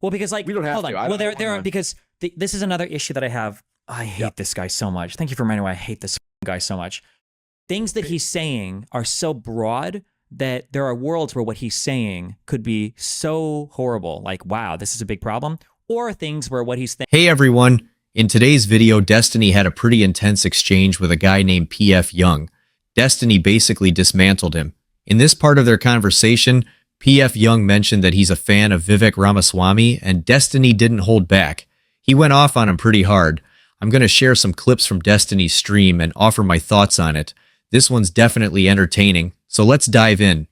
Well, because like, we don't have hold to. on. Well, there are, because this is another issue that I have. I hate this guy so much. Thank you for reminding me why I hate this guy so much. Things that he's saying are so broad that there are worlds where what he's saying could be so horrible. Like, wow, this is a big problem. Or things where what he's saying. Hey everyone. In today's video, Destiny had a pretty intense exchange with a guy named PF Young. Destiny basically dismantled him. In this part of their conversation, PF Young mentioned that he's a fan of Vivek Ramaswamy, and Destiny didn't hold back. He went off on him pretty hard. I'm going to share some clips from Destiny's stream and offer my thoughts on it. This one's definitely entertaining, so let's dive in.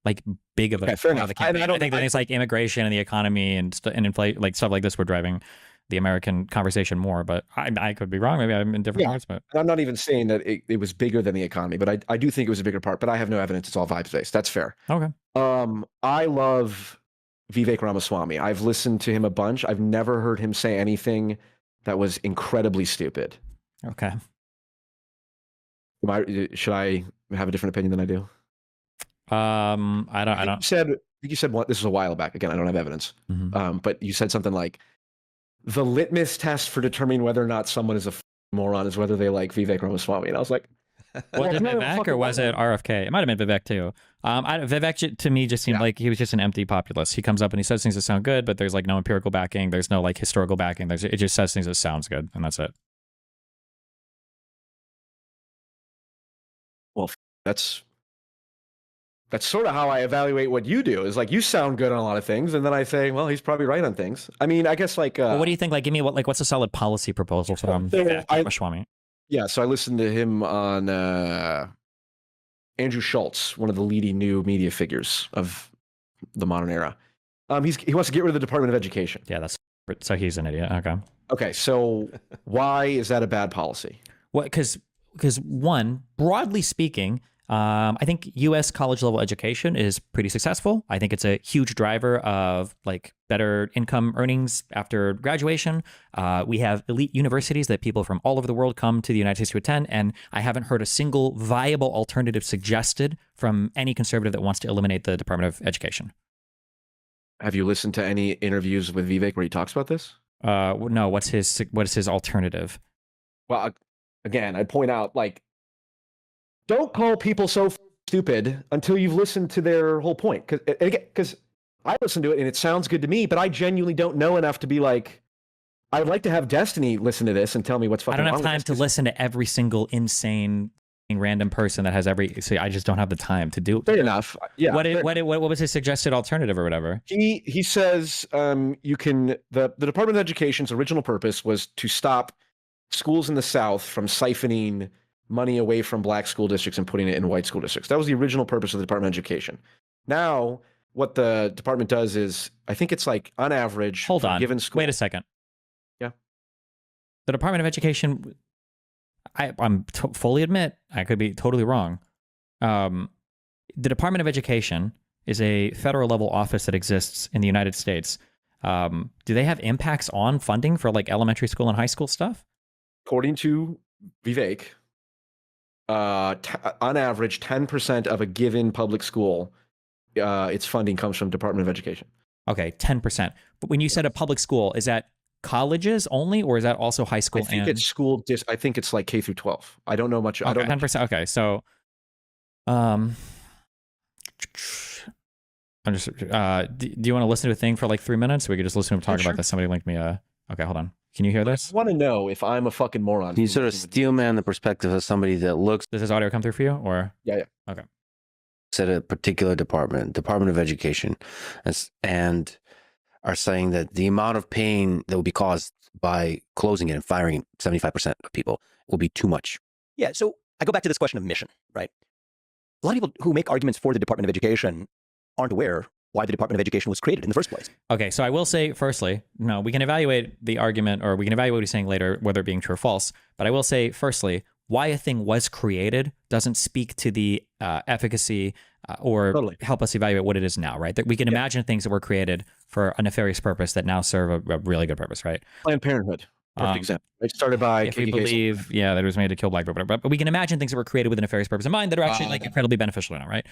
Like big of a fair enough. I think things like immigration and the economy and inflation, like stuff like this, were driving the American conversation more. But I could be wrong. Maybe I'm in different parts. But I'm not even saying that it was bigger than the economy, but I do think it was a bigger part. But I have no evidence. It's all vibes based. That's fair. Okay. I love Vivek Ramaswamy. I've listened to him a bunch. I've never heard him say anything that was incredibly stupid. Okay. Should I have a different opinion than I do? I don't. You said what? This was a while back. Again, I don't have evidence. Mm-hmm. But you said something like, the litmus test for determining whether or not someone is a moron is whether they like Vivek Ramaswamy. And I was like, was it Vivek or was it RFK? It might have been Vivek too. Vivek to me just seemed like he was just an empty populist. He comes up and he says things that sound good, but there's like no empirical backing. There's no like historical backing. It just says things that sounds good, and that's it. Well, that's sort of how I evaluate what you do. Is like, you sound good on a lot of things, and then I say, well, he's probably right on things. I mean, I guess like, well, what do you think? Like, give me what's a solid policy proposal from Ramaswamy? Yeah, so I listened to him on Andrew Schultz, one of the leading new media figures of the modern era. He wants to get rid of the Department of Education. Yeah, so he's an idiot. Okay. Okay, so why is that a bad policy? Well, because one, broadly speaking, I think U.S. college level education is pretty successful. I think it's a huge driver of like better income earnings after graduation. We have elite universities that people from all over the world come to the United States to attend, and I haven't heard a single viable alternative suggested from any conservative that wants to eliminate the Department of Education. Have you listened to any interviews with Vivek where he talks about this? No. What is his alternative? Well, again, I'd point out, like, don't call people so stupid until you've listened to their whole point. Because I listen to it and it sounds good to me, but I genuinely don't know enough to be like, I'd like to have Destiny listen to this and tell me what's fucking wrong. I don't have time to listen to every single insane random person that has so I just don't have the time to do it. Fair enough. Yeah. What was his suggested alternative or whatever? He says you can the Department of Education's original purpose was to stop schools in the South from siphoning money away from black school districts and putting it in white school districts. That was the original purpose of the Department of Education. Now, what the department does is, I think it's like, on average, hold on, given school. Wait a second. Yeah. The Department of Education, I'm fully admit, I could be totally wrong. The Department of Education is a federal level office that exists in the United States. Do they have impacts on funding for like elementary school and high school stuff? According to Vivek, on average, 10% of a given public school, its funding comes from Department of Education. Okay, 10%. But when you said a public school, is that colleges only, or is that also high school? I think it's school. I think it's like K through 12. I don't know much. Okay, I don't know. 10%. Okay, so, I'm just. Do you want to listen to a thing for like 3 minutes? We could just listen to him talk about this. Somebody linked me. Okay, hold on. Can you hear this? I want to know if I'm a fucking moron. Can you sort of steelman the perspective of somebody that looks Does this audio come through for you, or? Yeah. Okay. at a particular Department of Education, and are saying that the amount of pain that will be caused by closing it and firing 75% of people will be too much? Yeah, so I go back to this question of mission, right? A lot of people who make arguments for the Department of Education aren't aware why the Department of Education was created in the first place. Okay, so I will say, firstly, no, we can evaluate the argument, or we can evaluate what he's saying later, whether it being true or false. But I will say, firstly, why a thing was created doesn't speak to the efficacy or help us evaluate what it is now, right? That we can imagine things that were created for a nefarious purpose that now serve a really good purpose, right? Planned Parenthood. Perfect example. It started by if we believe, that it was made to kill black people, but we can imagine things that were created with a nefarious purpose in mind that are actually like incredibly beneficial now, right?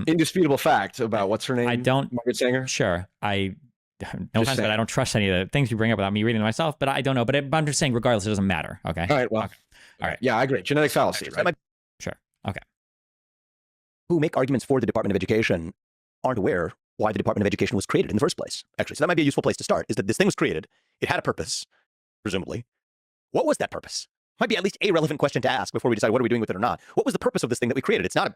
Indisputable fact about what's her name? I don't. Margaret Sanger. Sure, I no Just offense, but saying. I don't trust any of the things you bring up without me reading them myself. But I don't know. But I'm just saying, regardless, it doesn't matter. Okay. All right. Well. Okay. All right. Yeah, I agree. Genetic fallacy. That Right? might- Sure. Okay. who make arguments for the Department of Education aren't aware why the Department of Education was created in the first place, actually. So that might be a useful place to start, is that this thing was created. It had a purpose, presumably. What was that purpose? Might be at least a relevant question to ask before we decide what are we doing with it or not. What was the purpose of this thing that we created? It's not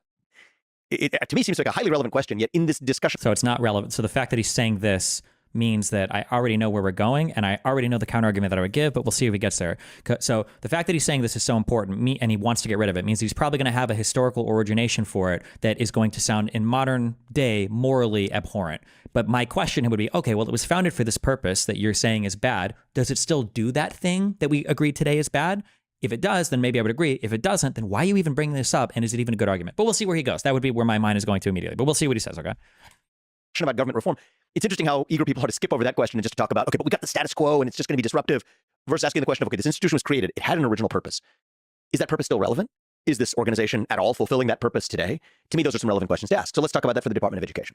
it to me seems like a highly relevant question, yet in this discussion. So it's not relevant. So the fact that he's saying this means that I already know where we're going, and I already know the counter argument that I would give, but we'll see if he gets there. So the fact that he's saying this is so important, and he wants to get rid of it, means he's probably going to have a historical origination for it that is going to sound in modern day morally abhorrent. But my question would be, okay, well, it was founded for this purpose that you're saying is bad. Does it still do that thing that we agreed today is bad? If it does, then maybe I would agree. If it doesn't, then why are you even bringing this up? And is it even a good argument? But we'll see where he goes. That would be where my mind is going to immediately. But we'll see what he says, okay? About government reform. It's interesting how eager people are to skip over that question and just to talk about, okay, but we got the status quo and it's just going to be disruptive, versus asking the question of, okay, this institution was created. It had an original purpose. Is that purpose still relevant? Is this organization at all fulfilling that purpose today? To me, those are some relevant questions to ask. So let's talk about that for the Department of Education.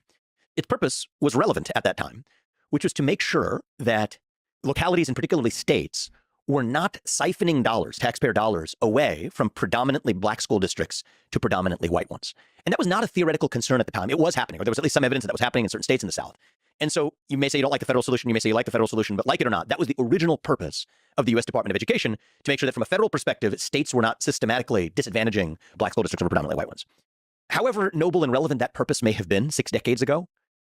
Its purpose was relevant at that time, which was to make sure that localities and particularly states were not siphoning dollars, taxpayer dollars, away from predominantly black school districts to predominantly white ones. And that was not a theoretical concern at the time. It was happening, or there was at least some evidence that was happening in certain states in the South. And so you may say you don't like the federal solution, you may say you like the federal solution, but like it or not, that was the original purpose of the U.S. Department of Education, to make sure that from a federal perspective, states were not systematically disadvantaging black school districts over predominantly white ones. However noble and relevant that purpose may have been 6 decades ago,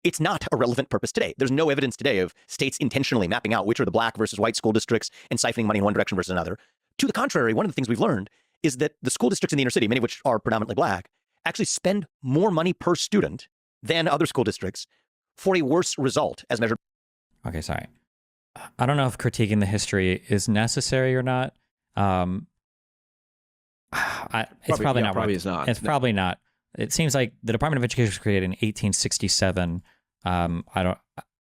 it's not a relevant purpose today. There's no evidence today of states intentionally mapping out which are the black versus white school districts and siphoning money in one direction versus another. To the contrary, one of the things we've learned is that the school districts in the inner city, many of which are predominantly black, actually spend more money per student than other school districts for a worse result as measured. Okay, sorry. I don't know if critiquing the history is necessary or not. It's probably not. Probably is not. It's probably not. It seems like the Department of Education was created in 1867.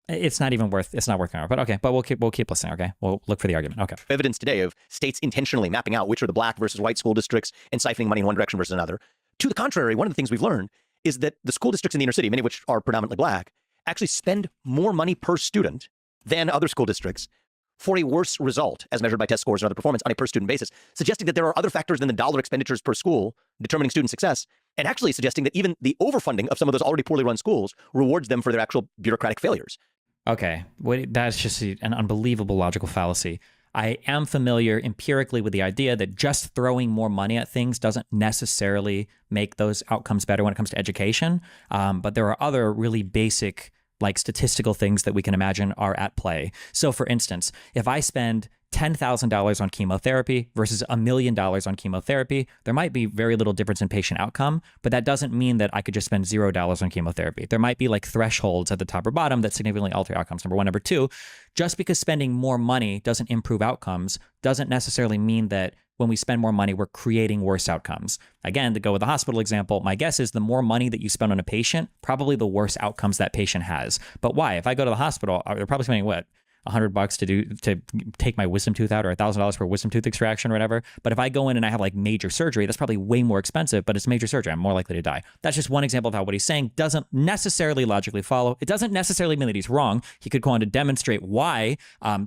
It's not even worth. It's not worth it. But okay. But we'll keep listening. Okay. We'll look for the argument. Okay. Evidence today of states intentionally mapping out which are the black versus white school districts and siphoning money in one direction versus another. To the contrary, one of the things we've learned is that the school districts in the inner city, many of which are predominantly black, actually spend more money per student than other school districts for a worse result as measured by test scores and other performance on a per student basis, suggesting that there are other factors than the dollar expenditures per school determining student success, and actually suggesting that even the overfunding of some of those already poorly run schools rewards them for their actual bureaucratic failures. Okay. That's just an unbelievable logical fallacy. I am familiar empirically with the idea that just throwing more money at things doesn't necessarily make those outcomes better when it comes to education. But there are other really basic, like statistical things that we can imagine are at play. So for instance, if I spend $10,000 on chemotherapy versus $1 million on chemotherapy, there might be very little difference in patient outcome, but that doesn't mean that I could just spend $0 on chemotherapy. There might be like thresholds at the top or bottom that significantly alter outcomes. Number one. Number two, just because spending more money doesn't improve outcomes doesn't necessarily mean that when we spend more money, we're creating worse outcomes. Again, to go with the hospital example, my guess is the more money that you spend on a patient, probably the worse outcomes that patient has. But why? If I go to the hospital, they're probably spending what? $100 to take my wisdom tooth out, or $1,000 for a wisdom tooth extraction or whatever. But if I go in and I have like major surgery, that's probably way more expensive, but it's major surgery. I'm more likely to die. That's just one example of how what he's saying doesn't necessarily logically follow. It doesn't necessarily mean that he's wrong. He could go on to demonstrate why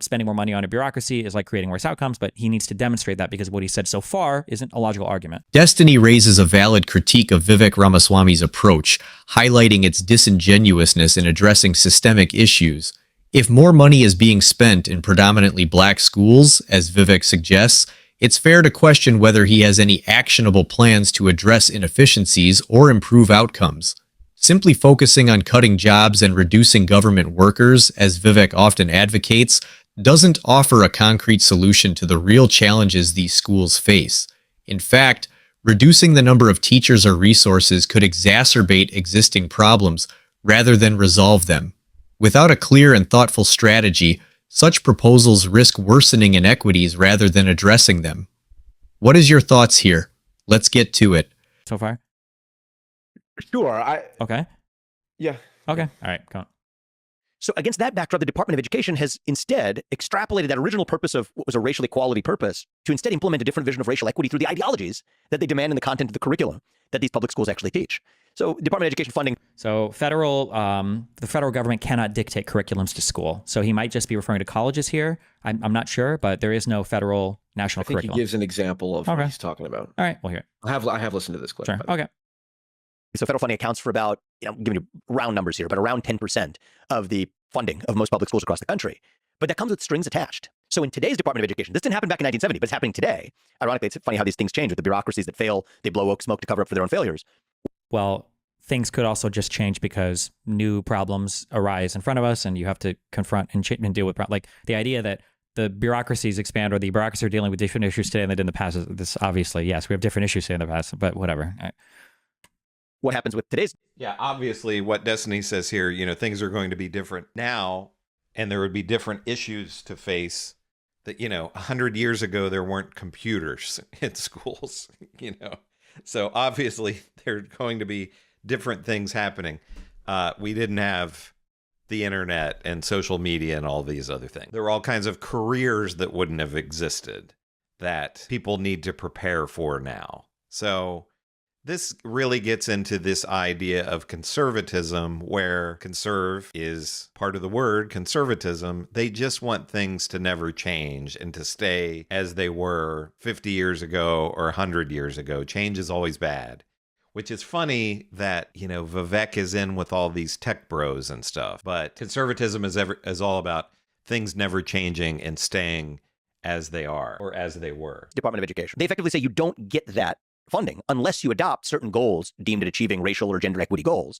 spending more money on a bureaucracy is like creating worse outcomes, but he needs to demonstrate that because what he said so far isn't a logical argument. Destiny raises a valid critique of Vivek Ramaswamy's approach, highlighting its disingenuousness in addressing systemic issues. If more money is being spent in predominantly black schools, as Vivek suggests, it's fair to question whether he has any actionable plans to address inefficiencies or improve outcomes. Simply focusing on cutting jobs and reducing government workers, as Vivek often advocates, doesn't offer a concrete solution to the real challenges these schools face. In fact, reducing the number of teachers or resources could exacerbate existing problems rather than resolve them. Without a clear and thoughtful strategy, such proposals risk worsening inequities rather than addressing them. What is your thoughts here? Let's get to it. So far? Sure. Okay. Yeah. Okay. All right. Go on. So against that backdrop, the Department of Education has instead extrapolated that original purpose of what was a racial equality purpose to instead implement a different vision of racial equity through the ideologies that they demand in the content of the curriculum that these public schools actually teach. So Department of Education funding. So the federal government cannot dictate curriculums to school. So he might just be referring to colleges here. I'm not sure, but there is no federal national I think curriculum. he gives an example of what Okay. he's talking about. All right, well, here. I have listened to this clip. Sure. Okay. So federal funding accounts for about, I'm giving you round numbers here, but around 10% of the funding of most public schools across the country. But that comes with strings attached. So in today's Department of Education, this didn't happen back in 1970, but it's happening today. Ironically, it's funny how these things change with the bureaucracies that fail. They blow smoke to cover up for their own failures. Well, things could also just change because new problems arise in front of us and you have to confront and deal with like the idea that the bureaucracies expand or the bureaucracies are dealing with different issues today than they did in the past. This obviously, yes, we have different issues today in the past, but whatever. What happens with today's? Yeah, obviously what Destiny says here, things are going to be different now and there would be different issues to face that, 100 years ago, there weren't computers in schools, So obviously there are going to be different things happening. We didn't have the internet and social media and all these other things. There were all kinds of careers that wouldn't have existed that people need to prepare for now. So this really gets into this idea of conservatism, where conserve is part of the word conservatism. They just want things to never change and to stay as they were 50 years ago or 100 years ago. Change is always bad, which is funny that, Vivek is in with all these tech bros and stuff. But conservatism is all about things never changing and staying as they are or as they were. Department of Education. They effectively say you don't get that funding unless you adopt certain goals deemed at achieving racial or gender equity goals.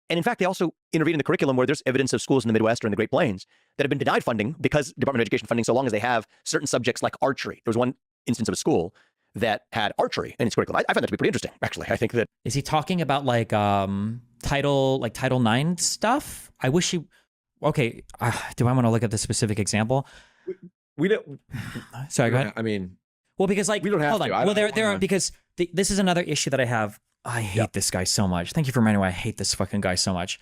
And in fact, they also intervene in the curriculum where there's evidence of schools in the Midwest or in the Great Plains that have been denied funding because Department of Education funding, so long as they have certain subjects like archery. There was one instance of a school that had archery in its curriculum. I find that to be pretty interesting, actually. I think that... Is he talking about Title IX stuff? I wish he... Okay, do I want to look at the specific example? We don't... Sorry, go ahead. I mean... Well, because we don't have hold to. on. Well, there are, because this is another issue that I have. I hate this guy so much. Thank you for reminding me. I hate this fucking guy so much.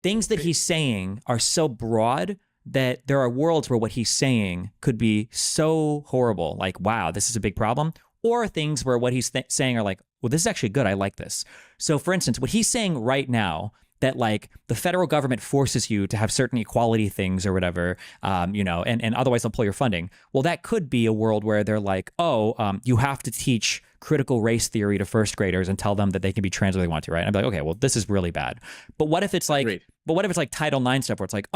Things that he's saying are so broad that there are worlds where what he's saying could be so horrible. Like, wow, this is a big problem. Or things where what he's saying are like, well, this is actually good. I like this. So for instance, what he's saying right now, that like the federal government forces you to have certain equality things or whatever, and otherwise they'll pull your funding. Well, that could be a world where they're like, you have to teach critical race theory to first graders and tell them that they can be trans if they want to, right? And I'd be like, okay, well, this is really bad. But what if it's like, Great. But what if it's like Title IX stuff where it's like,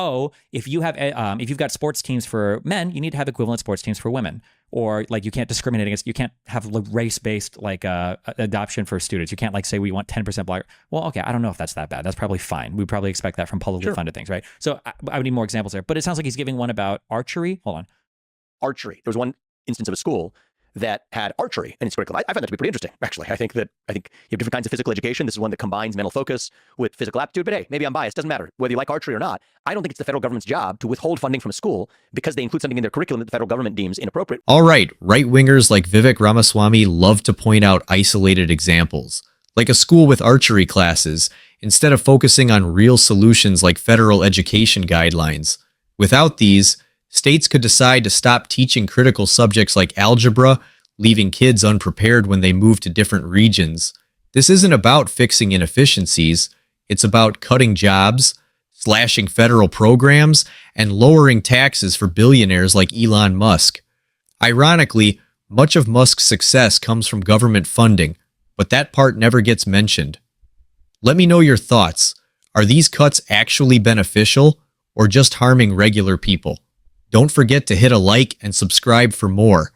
if you've got sports teams for men, you need to have equivalent sports teams for women. Or like you can't discriminate against, you can't have race-based like adoption for students. You can't like say we want 10% black. Well, okay, I don't know if that's that bad. That's probably fine. We probably expect that from publicly funded things, right? So I would need more examples there. But it sounds like he's giving one about archery. Hold on. Archery. There was one instance of a school that had archery in its curriculum. I find that to be pretty interesting, actually. I think you have different kinds of physical education. This is one that combines mental focus with physical aptitude. But hey, maybe I'm biased. Doesn't matter whether you like archery or not. I don't think it's the federal government's job to withhold funding from a school because they include something in their curriculum that the federal government deems inappropriate. All right, right-wingers like Vivek Ramaswamy love to point out isolated examples, like a school with archery classes, instead of focusing on real solutions like federal education guidelines. Without these, states could decide to stop teaching critical subjects like algebra, leaving kids unprepared when they move to different regions. This isn't about fixing inefficiencies. It's about cutting jobs, slashing federal programs, and lowering taxes for billionaires like Elon Musk. Ironically, much of Musk's success comes from government funding, but that part never gets mentioned. Let me know your thoughts. Are these cuts actually beneficial or just harming regular people? Don't forget to hit a like and subscribe for more.